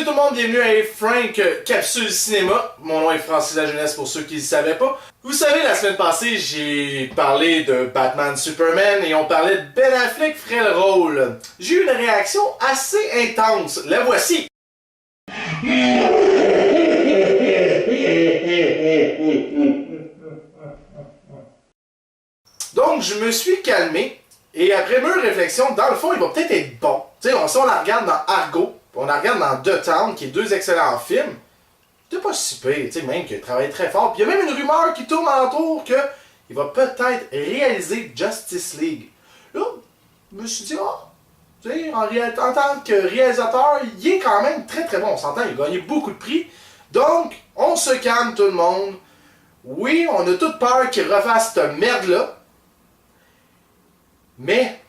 tout le monde, bienvenue à Frank Capsule Cinéma. Mon nom est Francis Lajeunesse pour ceux qui ne le savaient pas. Vous savez, la semaine passée, j'ai parlé de Batman Superman et on parlait de Ben Affleck ferait le rôle. J'ai eu une réaction assez intense. La voici. Donc, je me suis calmé et après mûre réflexion, dans le fond, il va peut-être être bon. Tu sais, si on la regarde dans Argo, on la regarde dans The Town, qui est deux excellents films, c'était pas si pire, tu sais, même qu'il travaille très fort. Puis il y a même une rumeur qui tourne alentour qu'il va peut-être réaliser Justice League. Là, je me suis dit, tu sais, en tant que réalisateur, il est quand même très très bon. On s'entend, il a gagné beaucoup de prix. Donc, on se calme tout le monde. Oui, on a toute peur qu'il refasse cette merde-là. Mais,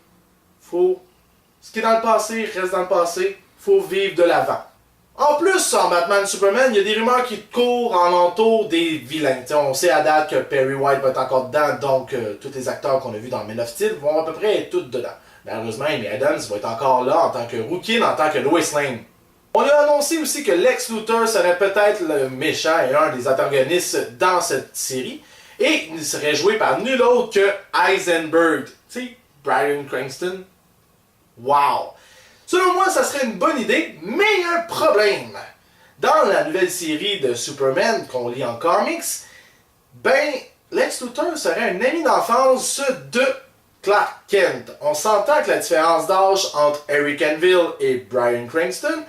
ce qui est dans le passé reste dans le passé. Faut vivre de l'avant. En plus, en Batman Superman, il y a des rumeurs qui courent en entour des vilains. T'sais, on sait à date que Perry White va être encore dedans, donc tous les acteurs qu'on a vus dans Men of Steel vont à peu près être tous dedans. Malheureusement, Amy Adams va être encore là en tant que Rookie, en tant que Lois Lane. On a annoncé aussi que Lex Luthor serait peut-être le méchant et un des antagonistes dans cette série. Et il serait joué par nul autre que Heisenberg. Tu sais, Bryan Cranston. Wow! Selon moi, ça serait une bonne idée, mais il y a un problème. Dans la nouvelle série de Superman qu'on lit en comics, Lex Luthor serait un ami d'enfance de Clark Kent. On s'entend que la différence d'âge entre Henry Cavill et Bryan Cranston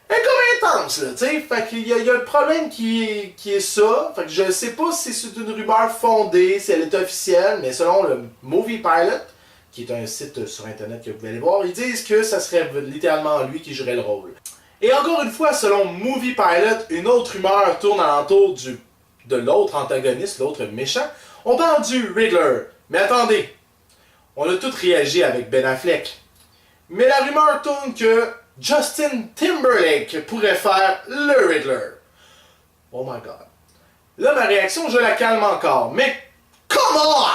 est comme intense, là, tu sais. Fait qu'il y a le problème qui est ça. Fait que je sais pas si c'est une rumeur fondée, si elle est officielle, mais selon le Movie Pilot, qui est un site sur internet que vous pouvez aller voir, ils disent que ça serait littéralement lui qui jouerait le rôle. Et encore une fois, selon Movie Pilot, une autre rumeur tourne alentour de l'autre antagoniste, l'autre méchant. On parle du Riddler. Mais attendez, on a tous réagi avec Ben Affleck. Mais la rumeur tourne que Justin Timberlake pourrait faire le Riddler. Oh my god. Là, ma réaction, je la calme encore. Mais, come on!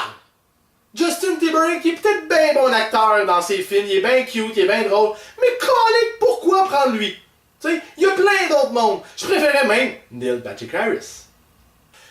Justin Timberlake, il est peut-être bien bon acteur dans ses films, il est bien cute, il est bien drôle, mais calique, pourquoi prendre lui? Tu sais, il y a plein d'autres mondes. Je préférais même Neil Patrick Harris.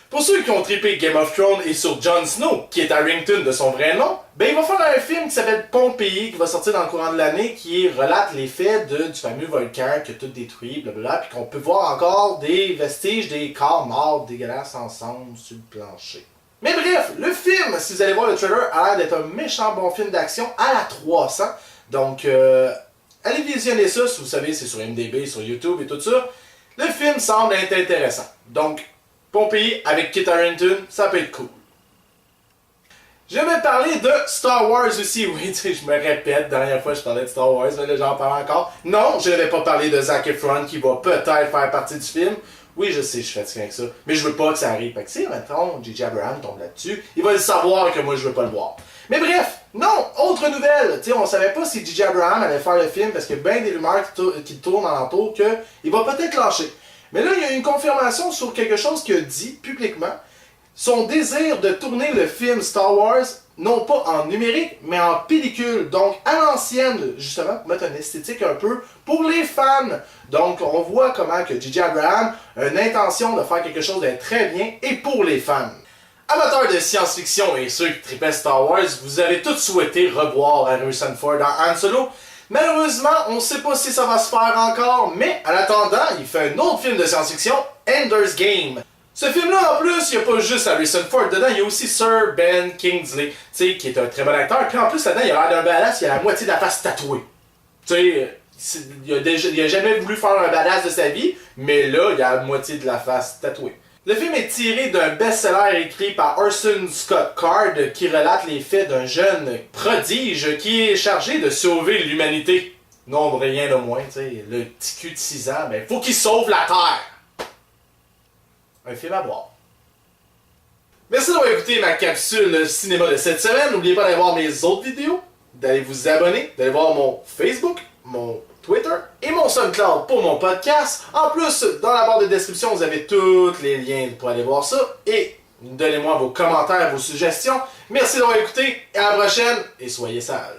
Pour ceux qui ont trippé Game of Thrones et sur Jon Snow, qui est Harrington de son vrai nom, il va faire un film qui s'appelle Pompéi, qui va sortir dans le courant de l'année, qui relate les faits du fameux volcan qui a tout détruit, blablabla, puis qu'on peut voir encore des vestiges des corps morts dégueulasses ensemble sur le plancher. Mais bref, le film, si vous allez voir le trailer, a l'air d'être un méchant bon film d'action à la 300. Donc, allez visionner ça, si vous savez, c'est sur MDB, sur YouTube et tout ça. Le film semble être intéressant. Donc, Pompéi avec Kit Harington, ça peut être cool. J'aimerais parler de Star Wars aussi. Oui, tu sais, je me répète, la dernière fois je parlais de Star Wars, mais là j'en parle encore. Non, je ne vais pas parler de Zac Efron qui va peut-être faire partie du film. Oui, je sais, je suis fatigué avec ça, mais je veux pas que ça arrive. Fait que si, mettons, J.J. Abrams tombe là-dessus, il va le savoir que moi je veux pas le voir. Mais bref, non, autre nouvelle, tu sais, on savait pas si J.J. Abrams allait faire le film parce qu'il y a bien des rumeurs qui tournent alentour qu'il va peut-être lâcher. Mais là, il y a une confirmation sur quelque chose qu'il a dit publiquement. Son désir de tourner le film Star Wars, non pas en numérique, mais en pellicule. Donc, à l'ancienne, justement, pour mettre une esthétique un peu pour les fans. Donc, on voit comment que J.J. Abrams a une intention de faire quelque chose de très bien et pour les fans. Amateurs de science-fiction et ceux qui trippaient Star Wars, vous avez tous souhaité revoir Harrison Ford dans Han Solo. Malheureusement, on ne sait pas si ça va se faire encore, mais en attendant, il fait un autre film de science-fiction, Ender's Game. Ce film-là, en plus, il n'y a pas juste Harrison Ford dedans, il y a aussi Sir Ben Kingsley, tu sais, qui est un très bon acteur. Puis en plus, là-dedans, il a l'air d'un badass, il a la moitié de la face tatouée. Tu sais, il a jamais voulu faire un badass de sa vie, mais là, il a la moitié de la face tatouée. Le film est tiré d'un best-seller écrit par Orson Scott Card qui relate les faits d'un jeune prodige qui est chargé de sauver l'humanité. Non, rien de moins, tu sais, le petit cul de 6 ans, mais faut qu'il sauve la Terre. Un film à voir. Merci d'avoir écouté ma capsule cinéma de cette semaine. N'oubliez pas d'aller voir mes autres vidéos, d'aller vous abonner, d'aller voir mon Facebook, mon Twitter et mon SoundCloud pour mon podcast. En plus, dans la barre de description, vous avez tous les liens pour aller voir ça. Et donnez-moi vos commentaires, vos suggestions. Merci d'avoir écouté et à la prochaine et soyez sages.